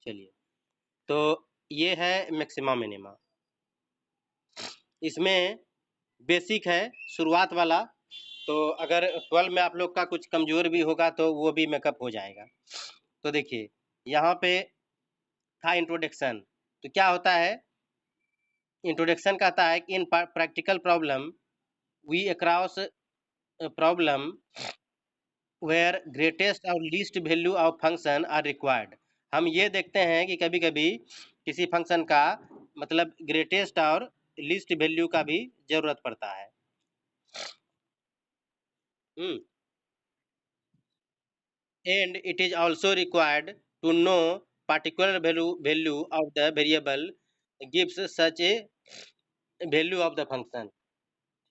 चलिए, तो ये है मैक्सिमा मिनिमा। इसमें बेसिक है शुरुआत वाला, तो अगर 12 में आप लोग का कुछ कमजोर भी होगा तो वो भी मेकअप हो जाएगा। तो देखिए यहाँ पे था इंट्रोडक्शन। तो क्या होता है, इंट्रोडक्शन कहता है कि in practical problem we across problem where greatest और least value of function are required. हम ये देखते हैं कि कभी कभी किसी फंक्शन का मतलब ग्रेटेस्ट और लीस्ट वैल्यू का भी जरूरत पड़ता है। And it is also required to know particular value of the variable gives such a value of the function।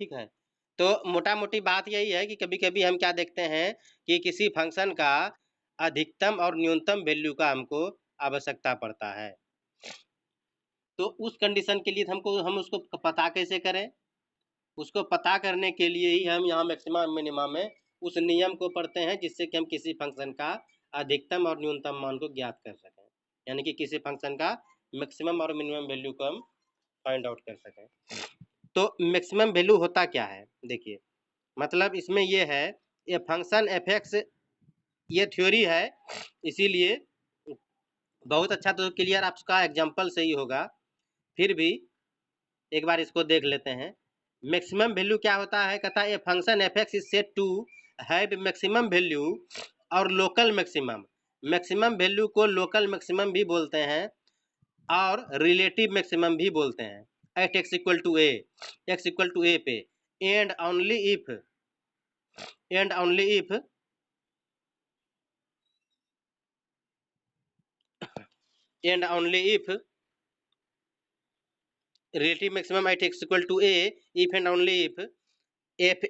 ठीक है, तो मोटा मोटी बात यही है कि कभी कभी हम क्या देखते हैं कि किसी फंक्शन का अधिकतम और न्यूनतम वैल्यू का हमको आवश्यकता पड़ता है। तो उस कंडीशन के लिए हम उसको पता कैसे करें, उसको पता करने के लिए ही हम यहाँ मैक्सिमा मिनिमा में उस नियम को पढ़ते हैं जिससे कि हम किसी फंक्शन का अधिकतम और न्यूनतम मान को ज्ञात कर सकें, यानी कि किसी फंक्शन का मैक्सिमम और मिनिमम वैल्यू को हम फाइंड आउट कर सकें। तो मैक्सिमम वैल्यू होता क्या है, देखिए मतलब इसमें ये है, ये फंक्शन एफ एक्स ये थ्योरी है, इसीलिए बहुत अच्छा तो क्लियर आपका एग्जाम्पल से ही होगा, फिर भी एक बार इसको देख लेते हैं। मैक्सिमम वैल्यू क्या होता है, कहता है a function F x is set to have maximum value और लोकल मैक्सिमम। मैक्सिमम वैल्यू को लोकल मैक्सिमम भी बोलते हैं और रिलेटिव मैक्सिमम भी बोलते हैं। At x equal to a, x equal to a पे and only if and only if and only if relative maximum at x equal to a if and only if f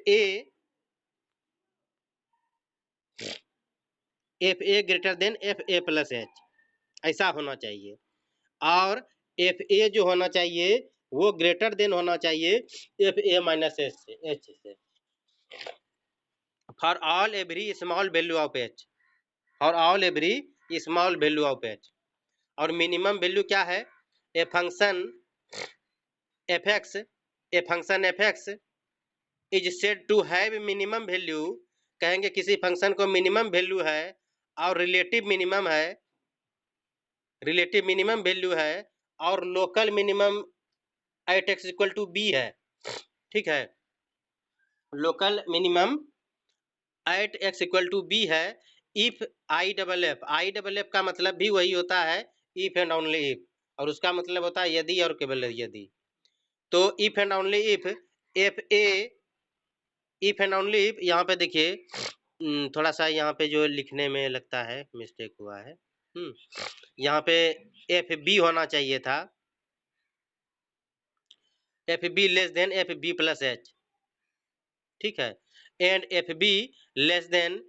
a greater than f a plus h, ऐसा होना चाहिए। और F A जो होना चाहिए वो greater than होना चाहिए एफ ए माइनस एच से for all every small value of H, for all every small value of H. और मिनिमम वैल्यू क्या है, a function F X, a function F x is said to have minimum value, कहेंगे किसी function को minimum value है और relative minimum है, relative minimum value है और local minimum at x equal to B है। ठीक है, local minimum at x equal to B है। इफ आई डबल एफ का मतलब भी वही होता है, इफ एंड ओनली इफ, और उसका मतलब होता है यदि और केवल यदि। तो if and only if f A, if and only if, यहाँ पे देखिए थोड़ा सा यहाँ पे जो लिखने में लगता है मिस्टेक हुआ है। यहाँ पे एफ बी होना चाहिए था, F B less than F B plus H. ठीक है, and F B less than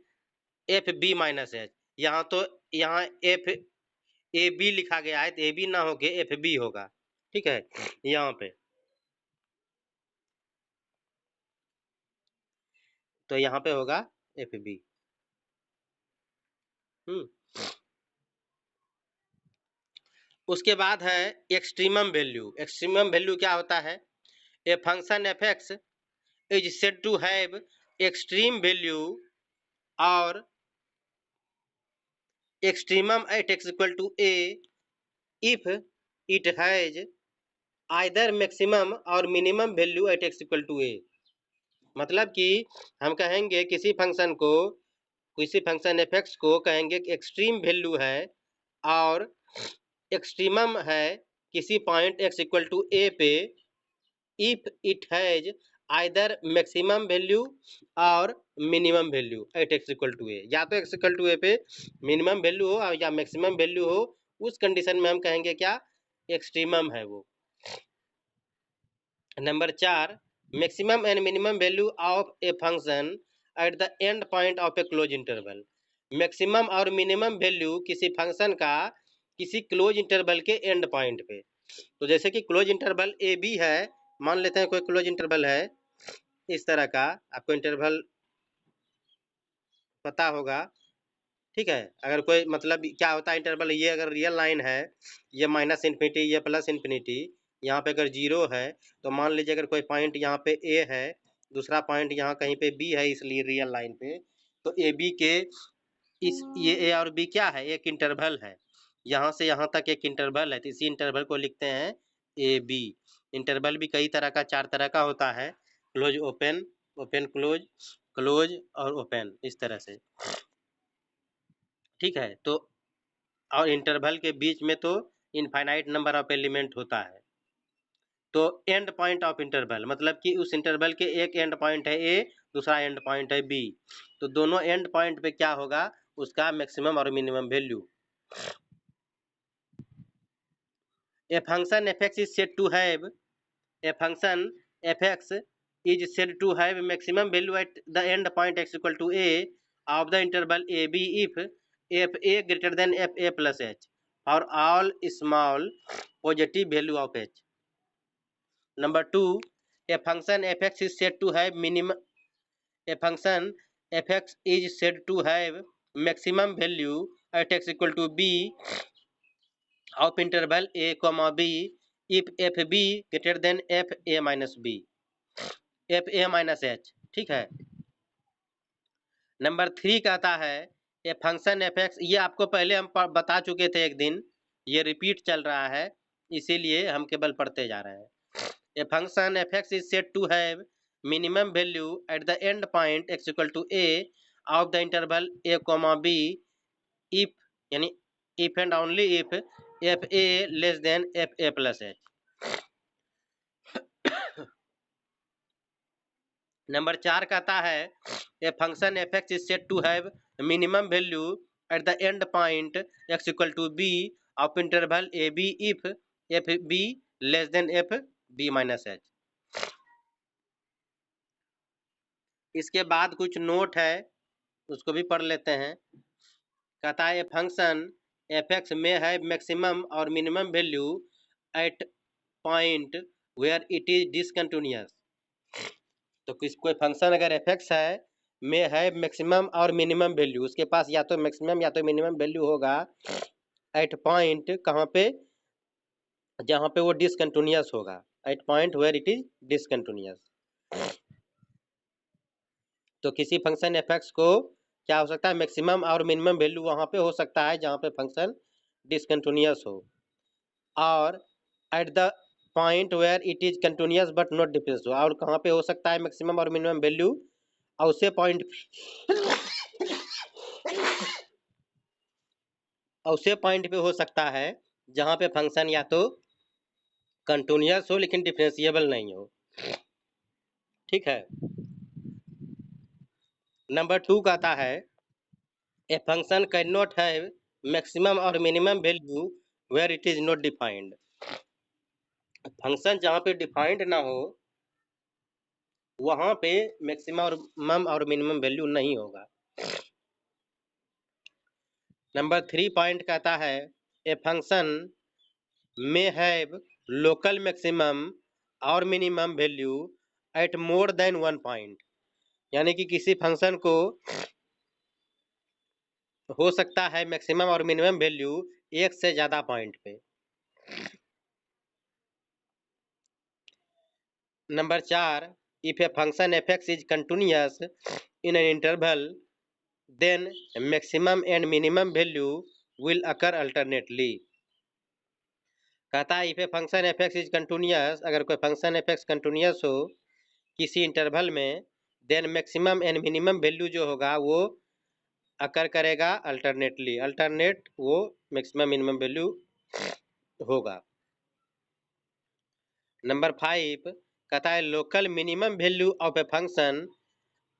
F B minus H. यहाँ तो यहाँ एफ ए बी लिखा गया है तो ए बी ना होके एफ बी होगा। ठीक है, यहाँ पे तो यहाँ पे होगा एफ बी। उसके बाद है एक्सट्रीमम वैल्यू। एक्सट्रीमम वैल्यू क्या होता है, a function F x is said to have extreme value और extremum at x equal to a if it has either maximum और minimum value at x equal to a. मतलब कि हम कहेंगे किसी फंक्शन को, किसी फंक्शन एफ एक्स को कहेंगे कि एक्सट्रीम वैल्यू है और एक्सट्रीमम है किसी point x equal to a पे if it has either maximum value और minimum value at x equal to a. या तो एक्स इक्वल टू ए पे मिनिमम वैल्यू हो या मैक्सिमम वैल्यू हो, उस कंडीशन में हम कहेंगे क्या, एक्सट्रीमम है वो। Number 4, maximum and minimum value of a function eight the end point of A close interval. Maximum और मिनिमम वैल्यू किसी फंक्शन का किसी क्लोज इंटरवल के एंड पॉइंट पे। तो जैसे कि क्लोज इंटरवल ए बी है, मान लेते हैं कोई क्लोज इंटरवल है इस तरह का, आपको इंटरवल पता होगा। ठीक है। अगर कोई मतलब क्या होता है इंटरवल, ये अगर रियल लाइन है, ये माइनस इन्फिनिटी, ये प्लस इन्फिनिटी, यहाँ पे अगर जीरो है तो मान लीजिए अगर कोई पॉइंट यहाँ पे ए है, दूसरा पॉइंट यहाँ कहीं पे बी है, इसलिए रियल लाइन पे, तो ए बी के इस ये ए और बी क्या है, एक इंटरवल है, यहाँ से यहाँ तक एक इंटरवल है, तो इसी इंटरवल को लिखते हैं ए बी। इंटरवल भी कई तरह का, 4 तरह का होता है, close open, open close, close और ओपन, इस तरह से। ठीक है। तो और इंटरवल के बीच में तो इनफाइनाइट नंबर ऑफ एलिमेंट होता है। तो एंड पॉइंट ऑफ इंटरवल मतलब कि उस इंटरवल के एक एंड पॉइंट है ए, दूसरा एंड पॉइंट है बी, तो दोनों एंड पॉइंट पे क्या होगा, उसका मैक्सिमम और minimum value. A function fx is said to have a function fx is said to have maximum value at the end point x equal to a of the interval a b if f a greater than f a plus h for all small positive value of h. Number 2, a function fx is said to have minimum, a function fx is said to have maximum value at x equal to b of interval a comma b if f b greater than f a minus b, f a minus h। ठीक है। Number 3 कहता है a function F x, ये आपको पहले हम बता चुके थे एक दिन, ये रिपीट चल रहा है, इसीलिए हम केवल पढ़ते जा रहे हैं। A function F x is said to have minimum value at the end point x equal to a of the interval a comma b if, यानी if and only if f a less than f a plus h. Number 4 कहता है a function F x is said to have minimum value at the end point x equal to b of interval a b if F B less than F B minus H. इसके बाद कुछ note है, उसको भी पढ़ लेते हैं। कहता है ए फंक्शन एफ एक्स में है मैक्सिमम और minimum value at point where it is discontinuous. तो कोई फंक्शन अगर एफ एक्स है में है मैक्सिमम और मिनिमम वैल्यू, उसके पास या तो मैक्सिमम या तो मिनिमम वैल्यू होगा एट पॉइंट, कहाँ पे, जहाँ पे वो डिसकंटिन्यूअस होगा, at point where it is discontinuous. तो किसी फंक्शन एफ एक्स को क्या हो सकता है, मैक्सिमम और मिनिमम वैल्यू वहाँ पे हो सकता है जहाँ पे फंक्शन डिसकंटिन्यूअस हो, और at the point where it is continuous but not difference हो, और कहाँ पे हो सकता है मैक्सिमम और मिनिमम वैल्यू, और उसे पॉइंट और उसे पॉइंट पे हो सकता है जहाँ पे फंक्शन या तो कंटिन्यूअस हो लेकिन डिफरेंशिएबल नहीं हो। ठीक है। नंबर 2 कहता है a function can not have maximum और minimum value where it is not defined. Function जहाँ पे डिफाइंड ना हो वहाँ पे मैक्सिमम और मिनिमम वैल्यू नहीं होगा। नंबर 3 पॉइंट कहता है a function may have local maximum और minimum value at more than one point, यानी कि किसी फंक्शन को हो सकता है मैक्सिमम और मिनिमम वैल्यू एक से ज्यादा पॉइंट पे। Number 4, if a function F x is continuous in an interval then maximum and minimum value will occur alternately. कहता है if a function F x is continuous, अगर कोई फंक्शन एफ एक्स कंटिन्यूअस हो किसी interval में, then maximum and minimum value जो होगा वो अकर करेगा अल्टरनेटली, अल्टरनेट वो मैक्सिमम मिनिमम वैल्यू होगा। नंबर 5 कहता है local minimum value of a function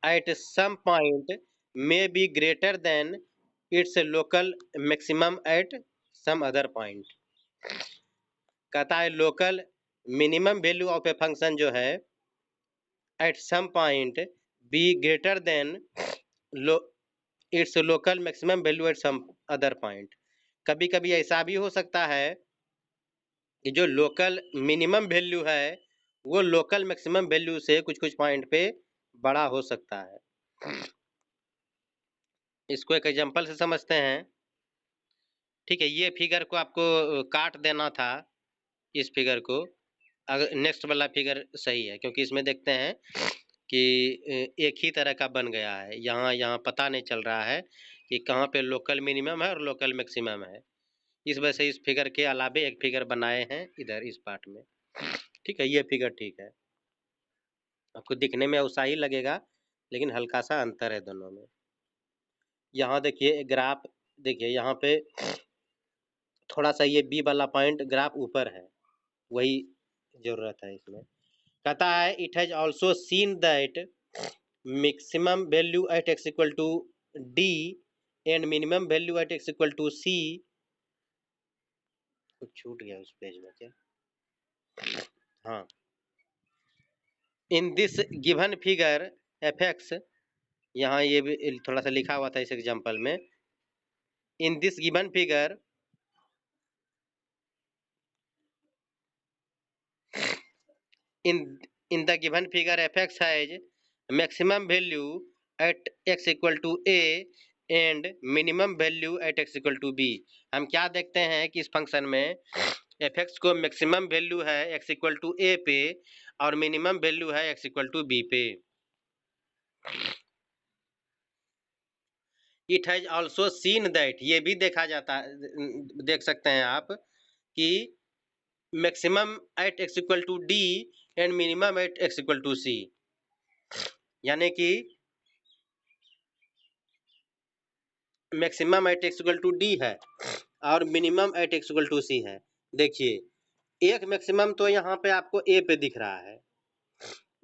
at some point may be greater than its local maximum at some other point. कहता है local minimum value of a function जो है at some point be greater than its local maximum value at some other point. कभी कभी ऐसा भी हो सकता है कि जो लोकल मिनिमम वैल्यू है वो लोकल मैक्सिमम वैल्यू से कुछ कुछ पॉइंट पे बड़ा हो सकता है। इसको एक एग्जांपल से समझते हैं। ठीक है, ये फिगर को आपको काट देना था, इस फिगर को। अगर नेक्स्ट वाला फिगर सही है, क्योंकि इसमें देखते हैं कि एक ही तरह का बन गया है। यहाँ यहाँ पता नहीं चल रहा है कि कहाँ पे लोकल मिनिमम है और लोकल मैक्सिमम है। इस वजह से इस फिगर के अलावे एक फिगर बनाए हैं इधर इस पार्ट में। ठीक है, ये फिगर ठीक है। आपको दिखने में वैसा ही लगेगा, लेकिन हल्का सा अंतर है दोनों में। यहाँ देखिए ग्राफ, देखिए यहाँ पे थोड़ा सा ये बी वाला पॉइंट ग्राफ ऊपर है, वही जरूरत है इसमें। कहता है it has also seen that maximum value at x equal to d and minimum value at x equal to c. कुछ छूट गया उस पेज में क्या? हाँ, in this given figure f x, यहाँ ये भी थोड़ा सा लिखा हुआ था इस एग्जांपल में। इन this given figure in in the given figure fx has maximum value at x equal to a and minimum value at x equal to b। हम क्या देखते हैं कि इस फंक्शन में fx को मैक्सिमम वैल्यू है x इक्वल टू a पे और मिनिमम वैल्यू है x इक्वल टू b पे। It has also seen that, ये भी देखा जाता, देख सकते हैं आप कि maximum at x equal to d and minimum at x equal to c, यानी कि maximum at x equal to d है और minimum at x equal to c है। देखिए एक मैक्सिमम तो यहाँ पे आपको ए पे दिख रहा है,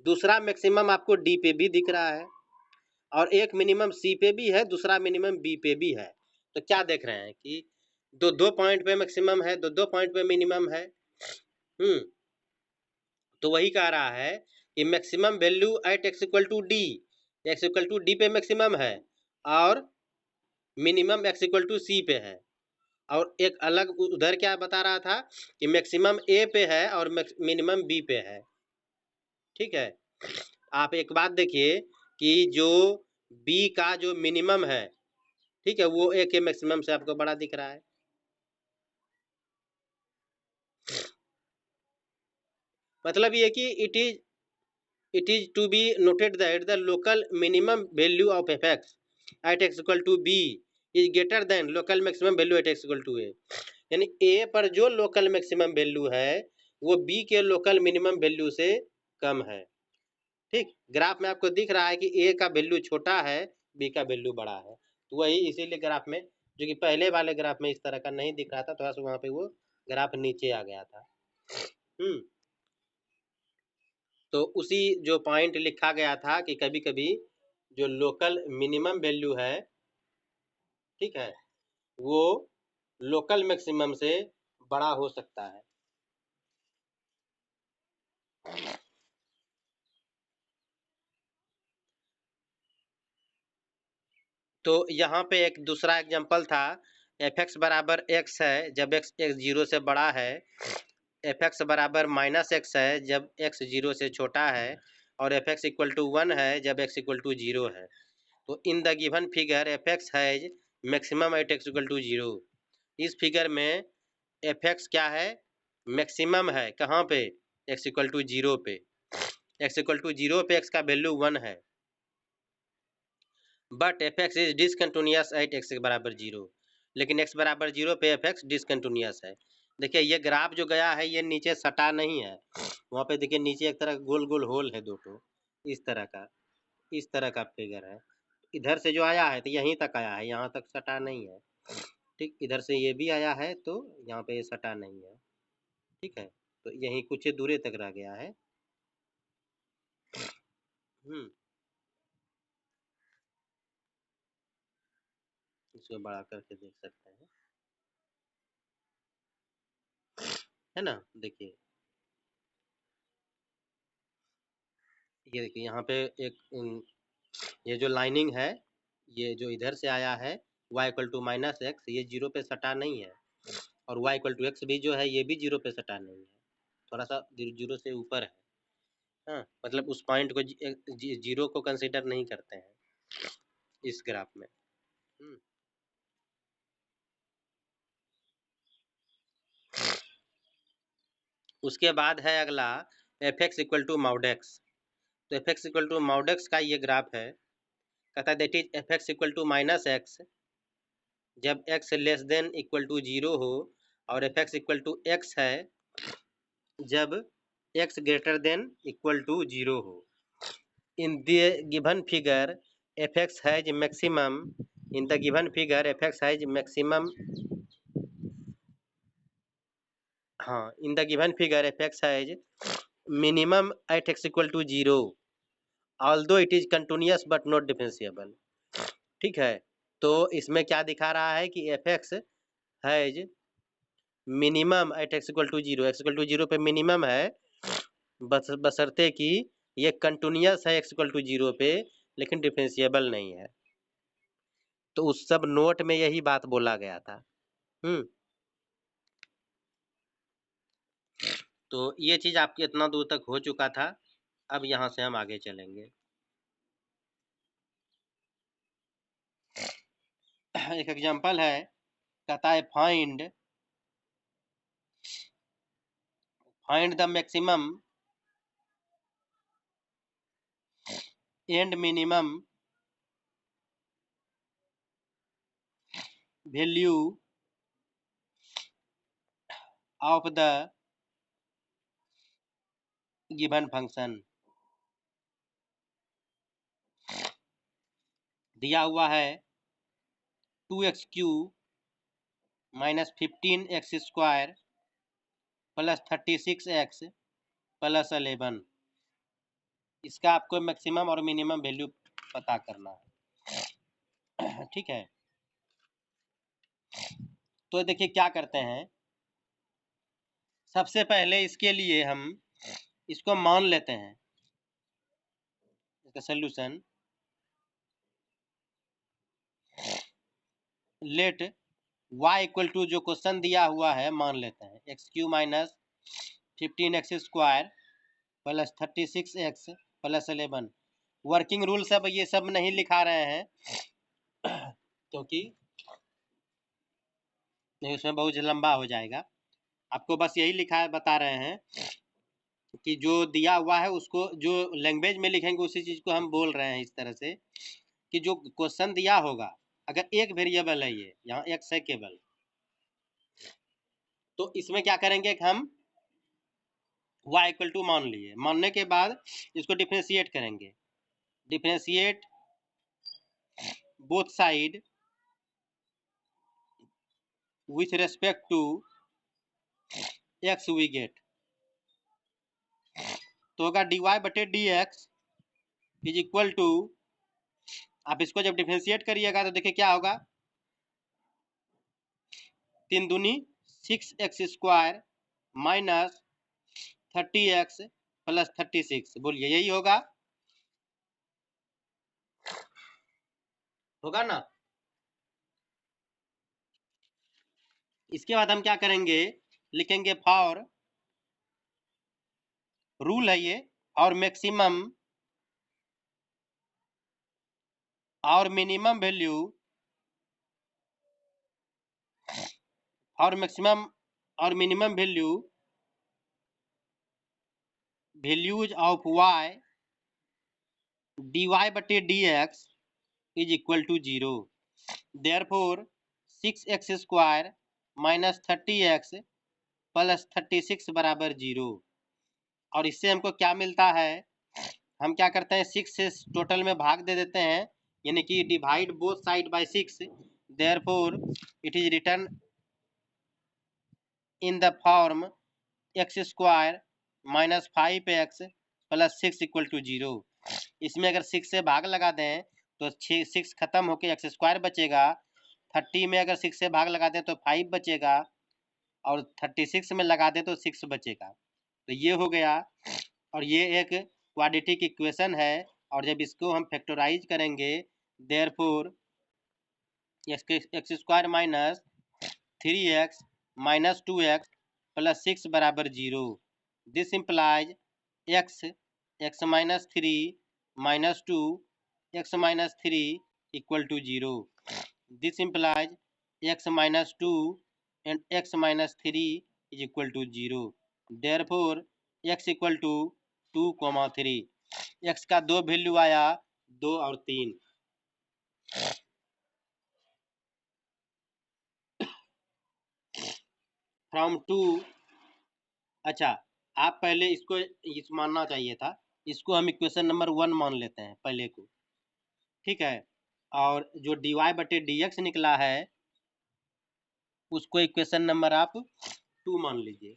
दूसरा मैक्सिमम आपको डी पे भी दिख रहा है, और एक मिनिमम सी पे भी है, दूसरा मिनिमम बी पे भी है। तो क्या देख रहे हैं कि दो दो पॉइंट पे मैक्सिमम है, दो दो पॉइंट पे मिनिमम है। तो वही कह रहा है कि maximum value at x equal to D, X equal to D पे मैक्सिमम है और minimum X equal to C पे है। और एक अलग उधर क्या बता रहा था कि मैक्सिमम ए पे है और मिनिमम बी पे है। ठीक है, आप एक बात देखिए कि जो बी का जो मिनिमम है, ठीक है, वो ए के मैक्सिमम से आपको बड़ा दिख रहा है। मतलब ये कि it is to be noted that the local minimum value of fx at x equal to b is greater than local maximum value at x equal to a। यानी ए पर जो लोकल मैक्सिमम वैल्यू है वो B के local minimum value से कम है। ठीक, graph में आपको दिख रहा है कि ए का वैल्यू छोटा है, बी का वैल्यू बड़ा है। तो वही इसीलिए ग्राफ में, जो कि पहले वाले ग्राफ में इस तरह का नहीं दिख रहा था, थोड़ा सा वहां पे वो ग्राफ नीचे आ गया था। तो उसी जो पॉइंट लिखा गया था कि कभी कभी जो लोकल मिनिमम वैल्यू है, ठीक है, वो लोकल मैक्सिमम से बड़ा हो सकता है। तो यहाँ पे एक दूसरा एग्जांपल था, एफ एक्स बराबर एक्स है जब एक्स एक्स जीरो से बड़ा है, एफ एक्स बराबर माइनस एक्स है जब एक्स जीरो से छोटा है, और f x equal to one है जब एक्स इक्वल टू जीरो है। तो in the given figure f x has maximum at x equal to zero. इस फिगर में एफ एक्स क्या है, मैक्सिमम है, कहाँ पे, एक्स इक्वल टू जीरो पे। एक्स इक्वल टू जीरो पे एक्स का वैल्यू वन है, but F x is discontinuous at x के बराबर जीरो। लेकिन एक्स बराबर जीरो पे एफ एक्स डिसकंटिन्यूअस है। देखिए ये ग्राफ जो गया है ये नीचे सटा नहीं है, वहाँ पे देखिए नीचे एक तरह गोल गोल होल है दो ठो, इस तरह का, इस तरह का फिगर है। इधर से जो आया है तो यहीं तक आया है, यहाँ तक सटा नहीं है। ठीक, इधर से ये भी आया है तो यहाँ पे ये सटा नहीं है। ठीक है, तो यहीं कुछ दूरी तक रह गया है। हम्म, इसको बड़ा करके देख सकते हैं, है ना। देखिए ये देखिए यहाँ पे एक ये जो लाइनिंग है, ये जो इधर से आया है y equal to minus x, ये जीरो पे सटा नहीं है, और y इक्वल टू एक्स भी जो है ये भी जीरो पे सटा नहीं है, थोड़ा सा जीरो से ऊपर है। हाँ, मतलब उस पॉइंट को जीरो को कंसीडर नहीं करते हैं इस ग्राफ में। उसके बाद है अगला f x equal to mod x. तो f x equal to mod x का ये ग्राफ है, कहता है that is f x equal to minus x जब x less than equal to 0 हो, और f x equal to x है जब x greater than equal to 0 हो। In the given figure f x has maximum, in the given figure f x has maximum, हाँ, इन the given figure f x has minimum at x equal to 0 although it is continuous but not differentiable. ठीक है, तो इसमें क्या दिखा रहा है कि f x has minimum at x equal to 0, x equal to 0 पे मिनिमम है, बशर्ते कि ये कंटिन्यूअस है एक्स इक्वल टू 0 पे, लेकिन डिफरेंशिएबल नहीं है। तो उस सब नोट में यही बात बोला गया था। तो ये चीज आपके इतना दूर तक हो चुका था। अब यहाँ से हम आगे चलेंगे। एक एग्जांपल है, कहता है find the maximum and minimum value of the given function. दिया हुआ है 2x³ minus 15x² plus 36x plus 11। इसका आपको मैक्सिमम और मिनिमम वैल्यू पता करना है। ठीक है, तो देखिए क्या करते हैं। सबसे पहले इसके लिए हम इसको मान लेते हैं, इसका solution let y equal to जो क्वेश्चन दिया हुआ है मान लेते हैं x³ minus 15x² plus 36x plus 11। Working rule सब ये सब नहीं लिखा रहे हैं क्योंकि नहीं उसमें बहुत लंबा हो जाएगा। आपको बस यही लिखा है, बता रहे हैं कि जो दिया हुआ है उसको जो लैंग्वेज में लिखेंगे उसी चीज को हम बोल रहे हैं इस तरह से कि जो क्वेश्चन दिया होगा, अगर एक वेरिएबल है ये यहाँ एक्स है केवल, तो इसमें क्या करेंगे कि हम y इक्वल टू मान लिए, मानने के बाद इसको डिफ्रेंशिएट करेंगे। Differentiate both side with respect to x we get, तो होगा dy बटे d x is equal to, आप इसको जब डिफ्रेंशिएट करिएगा तो देखिए क्या होगा, 3 दूनी 6x² माइनस 30x प्लस 36, बोलिए यही होगा ना। इसके बाद हम क्या करेंगे, लिखेंगे फॉर, रूल है ये, और मैक्सिमम और मिनिमम वैल्यू, और मैक्सिमम और minimum values of y dy बटे dx is equal to 0। Therefore 6x² minus 30x plus 36 बराबर 0। और इससे हमको क्या मिलता है, हम क्या करते हैं 6 से टोटल में भाग दे देते हैं, यानी कि divide both side by 6। Therefore it is written in the form x² minus 5x plus 6 equal to 0। इसमें अगर 6 से भाग लगा दें तो 6 खत्म होके x² बचेगा, 30 में अगर 6 से भाग लगा दें तो 5 बचेगा, और 36 में लगा दें तो 6 बचेगा। तो ये हो गया, और ये एक क्वाड्रेटिक इक्वेशन है, और जब इसको हम फैक्टराइज करेंगे therefore x² minus 3x minus 2x plus 6 बराबर 0। This implies x minus 3 minus 2 x minus 3 equal to 0। This implies x minus 2 and x minus 3 is equal to 0. Therefore x equal to 2, 3. x का दो value आया 2 और 3. From 2. अच्छा, आप पहले इसको इस मानना चाहिए था, इसको हम इक्वेशन नंबर 1 मान लेते हैं पहले को, ठीक है। और जो dy बटे dx निकला है उसको इक्वेशन नंबर आप 2 मान लीजिए,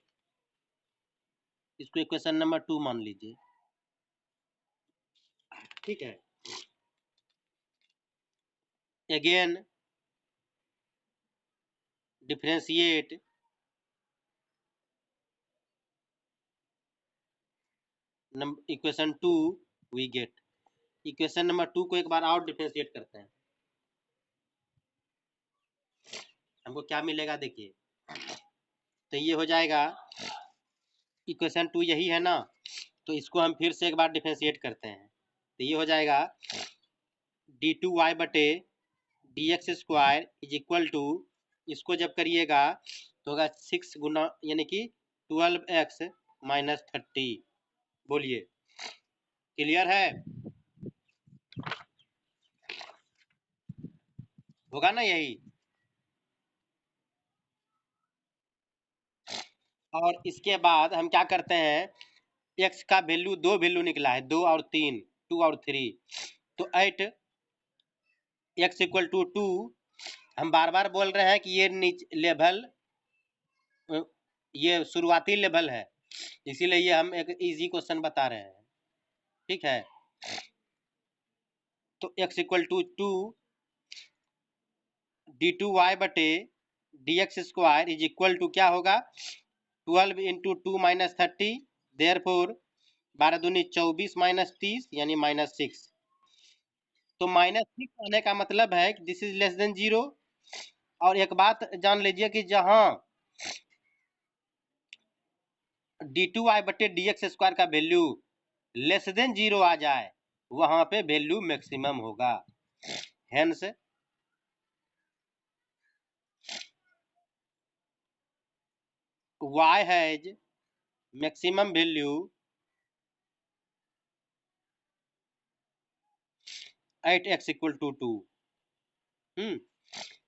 इसको इक्वेशन नंबर 2 मान लीजिए, ठीक है। Again differentiate equation 2 we get. Equation number 2 को एक बार और डिफरेंशिएट करते हैं, हमको क्या मिलेगा देखिए। तो ये हो जाएगा इक्वेशन 2 यही है ना, तो इसको हम फिर से एक बार डिफरेंशिएट करते हैं। तो ये हो जाएगा d2y बटे d x square is equal to, इसको जब करिएगा तो होगा 6 गुना यानी कि 12x माइनस 30। बोलिए क्लियर है, होगा ना यही। और इसके बाद हम क्या करते हैं, x का वैल्यू दो वैल्यू निकला है, 2 और 3, 2 और 3। तो एट x इक्वल टू 2, हम बार बार बोल रहे हैं कि ये लेवल, ये शुरुआती लेवल है, इसीलिए ये हम एक इजी क्वेश्चन बता रहे हैं, ठीक है। तो x इक्वल टू 2 d2y बटे d x square is equal to क्या होगा, 12 इंटू 2 माइनस 30, देयर फोर 12 दूनी 24 माइनस 30 यानी -6। तो -6 आने का मतलब है कि दिस इज लेस देन 0। और एक बात जान लीजिए कि जहां d2y बटे डी एक्स स्क्वायर का वैल्यू लेस देन 0 आ जाए वहां पे वैल्यू मैक्सिमम होगा। Hence y has maximum value at x equal to 2।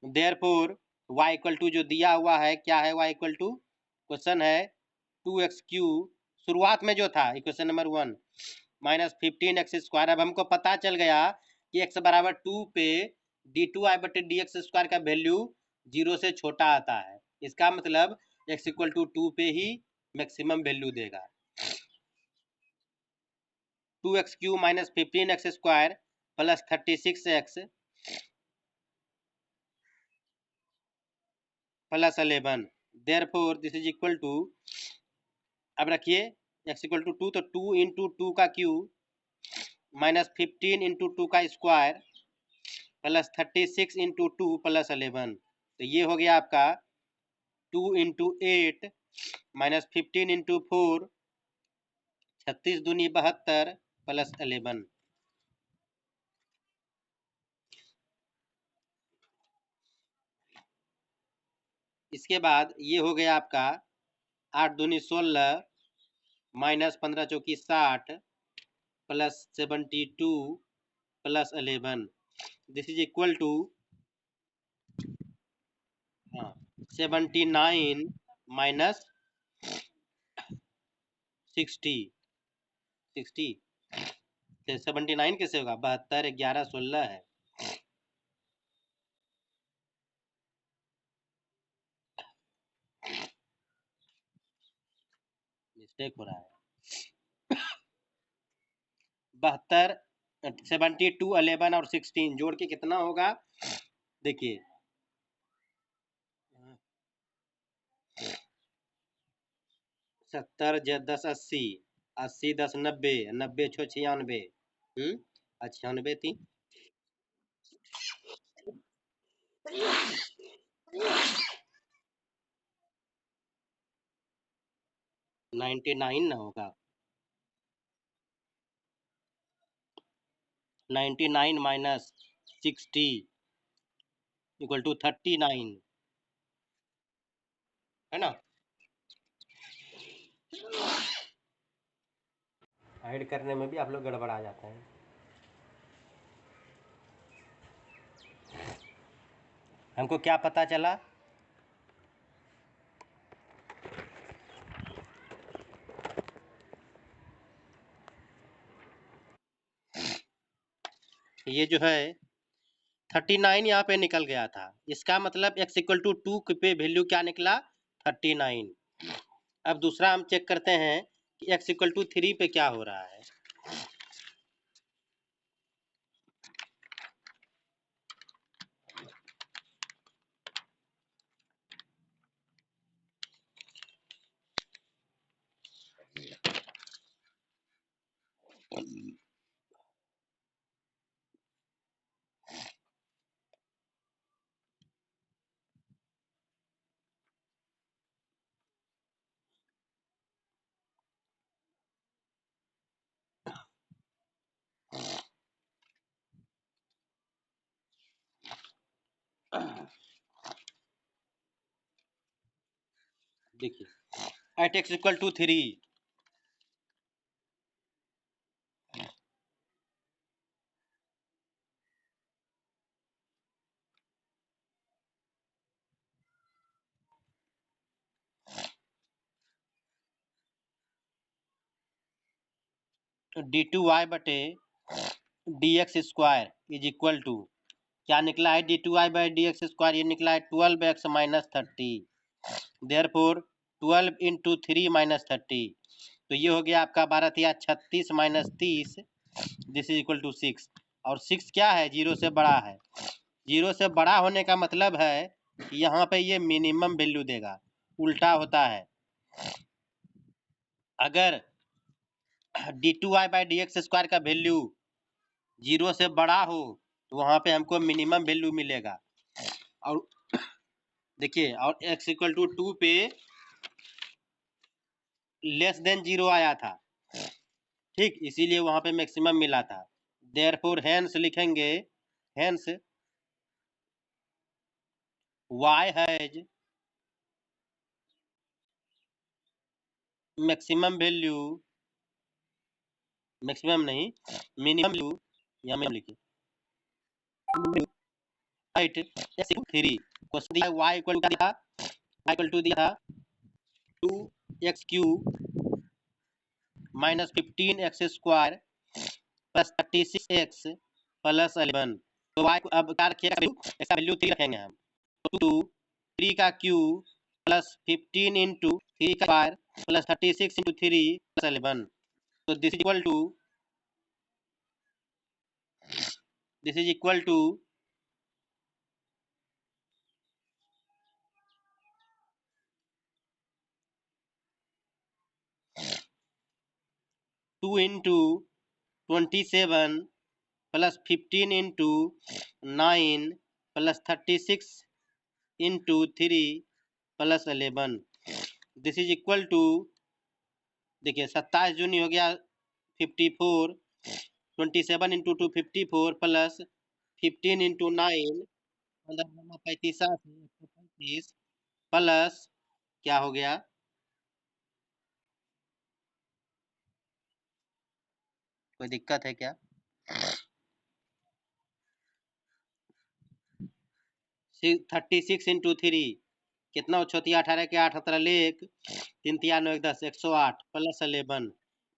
Therefore y equal to जो दिया हुआ है क्या है, y इक्वल टू क्वेश्चन है 2x³ शुरुआत में जो था equation number 1 minus 15x square. अब हमको पता चल गया कि x बराबर 2 पे d2y बटे डी एक्स स्क्वायर का वैल्यू 0 से छोटा आता है, इसका मतलब x इक्वल टू 2 पे ही मैक्सिमम वैल्यू देगा। 2x³ minus 15x square plus 36x plus 11, therefore this is equal to, अब रखिए x इक्वल टू 2, तो 2 इंटू 2 का क्यूब माइनस 15 इंटू 2 का स्क्वायर प्लस 36 इंटू 2 प्लस 11। तो ये हो गया आपका 2 इंटू 8 माइनस 15 इंटू 4, 36 दूनी 72 प्लस 11। इसके बाद ये हो गया आपका 8 दूनी 16 माइनस 15 चौकी 60 plus 72 plus 11। This is equal to 79 minus 60। 79 कैसे होगा, 72 11 16 है, मिस्टेक हो रहा है। 72 72 11 और 16 जोड़ के कितना होगा देखिए, 70 10 80, 80 10 90, 90 6 96, 96 3 99 ना होगा, 99 माइनस 60 इक्वल टू 39, है ना। ऐड करने में भी आप लोग गड़बड़ा जाते हैं। हमको क्या पता चला? ये जो है 39 यहाँ पे निकल गया था। इसका मतलब x इक्वल टू 2 पे वैल्यू क्या निकला? 39। अब दूसरा हम चेक करते हैं कि x इक्वल टू 3 पे क्या हो रहा है। देखिए eight x equal to 3, d2y बटे dx² इज इक्वल टू क्या निकला है? d2y/dx², ये निकला है 12x minus 30। Therefore 12 into 3 minus 30, तो ये हो गया आपका 12 या 36 minus 30, this is equal to 6। और 6 क्या है? 0 से बड़ा है। 0 से बड़ा होने का मतलब है कि यहाँ पे ये मिनिमम वैल्यू देगा। उल्टा होता है, अगर d2y/dx² का वैल्यू 0 से बड़ा हो तो वहां पे हमको मिनिमम वैल्यू मिलेगा। और देखिए, और x इक्वल टू 2 पे लेस देन 0 आया था, ठीक, इसीलिए वहां पे मैक्सिमम मिला था। देयरफॉर हेंस लिखेंगे, hence y has maximum value, maximum नहीं, मिनिमम वैल्यू, यहाँ में लिखिए राइट, x इक्वल 3। क्वेश्चन दिया y इक्वल टू दिया, y इक्वल टू दिया 2x³ minus 15x² plus 36x plus 11। तो y को अब क्या रखिएगा? ऐसा वैल्यू 3 रखेंगे हम। तो 3 का क्यूब प्लस 15 इंटू 3 का स्क्वायर प्लस 36 इंटू 3 प्लस 11। तो this is equal to 2 into 27 plus 15 into 9 plus 36 into 3 plus 11। This is equal to, देखिए 27 जूनी हो गया 54, 27 इंटू 2 54 प्लस 15 इंटू 9 35 135 प्लस क्या हो गया? कोई दिक्कत है क्या? 36 इंटू 3 कितना हो छोटी? 18 के 8 17 लेख 3 3 9 10 108 plus 11।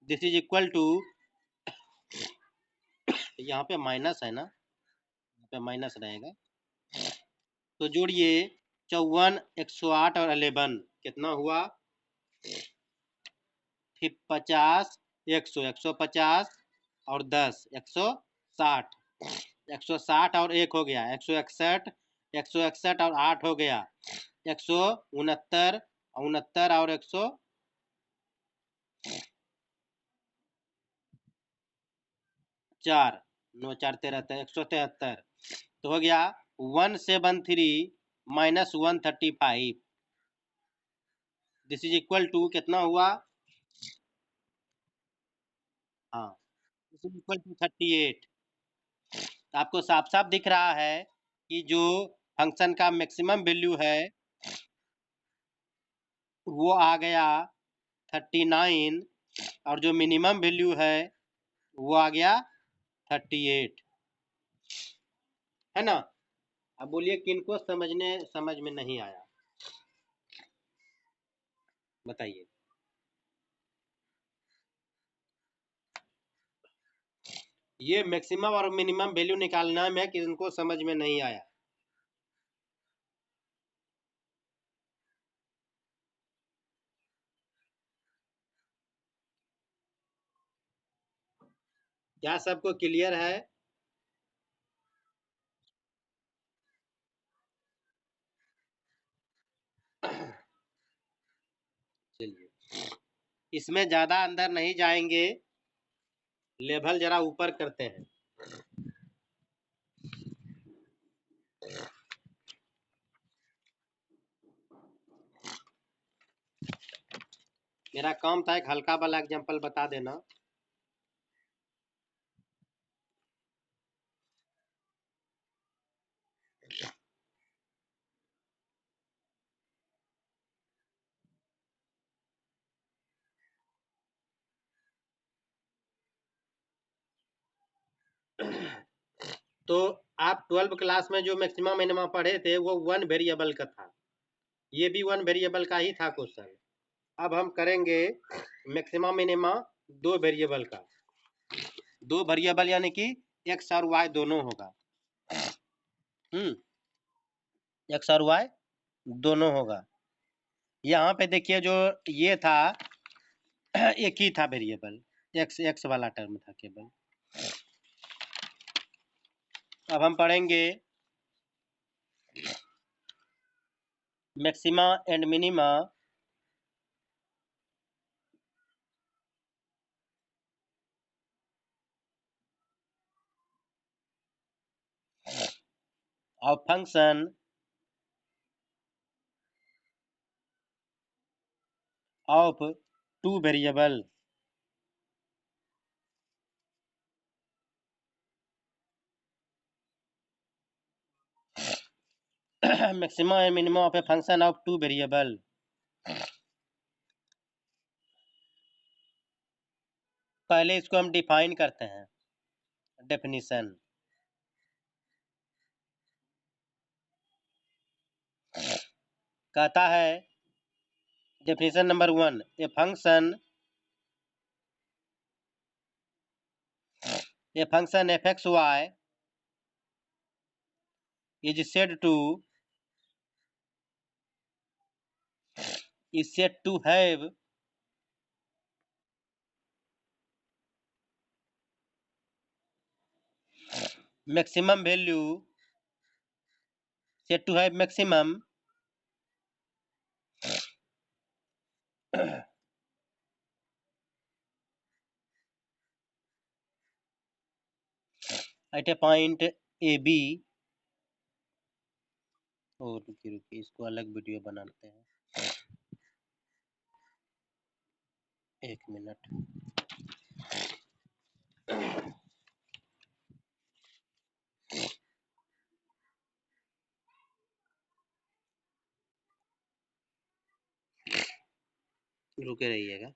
This is equal to, यहाँ पे माइनस है ना, यहाँ पे माइनस रहेगा, तो जोड़िए 54 108 और 11 कितना हुआ? फिर 50 100 150 और 10 160, 160 और 1 हो गया 161, 161 और 8 हो गया 169, 69 और 100 4, 9 4 13 173, तो हो गया 173 minus 135। This is equal to कितना हुआ? हाँ, दिस इज इक्वल टू 38। आपको साफ साफ दिख रहा है कि जो फंक्शन का मैक्सिमम वैल्यू है वो आ गया 39 और जो मिनिमम वैल्यू है वो आ गया 38, है ना। अब बोलिए किनको समझ में नहीं आया, बताइए। ये मैक्सिमम और मिनिमम वैल्यू निकालना में किनको समझ में नहीं आया। क्या सबको क्लियर है? चलिए, इसमें ज्यादा अंदर नहीं जाएंगे, लेवल जरा ऊपर करते हैं। मेरा काम था एक हल्का वाला एग्जांपल बता देना। तो आप 12 क्लास में जो मैक्सिमम मिनिमम पढ़े थे वो वन वेरिएबल का था, ये भी वन वेरिएबल का ही था क्वेश्चन। अब हम करेंगे मैक्सिमम मिनिमम दो वेरिएबल का, दो वेरिएबल यानी कि एक्स और वाई दोनों होगा। एक्स और वाई दोनों होगा। यहाँ पे देखिए जो ये था एक ही था वेरिएबल, एक्स एक्स वाला टर्म था केवल। अब हम पढ़ेंगे maxima and minima of function of two variable. Maximum and minimum of a function of two variable. पहले इसको हम डिफाइन करते हैं, डेफिनेशन। कहता है definition number 1, a function F x y is said to have maximum value, said to have maximum at a point a b। और रुकिए रुकिए इसको अलग वीडियो बनाते हैं, एक मिनट। रुके रहिएगा।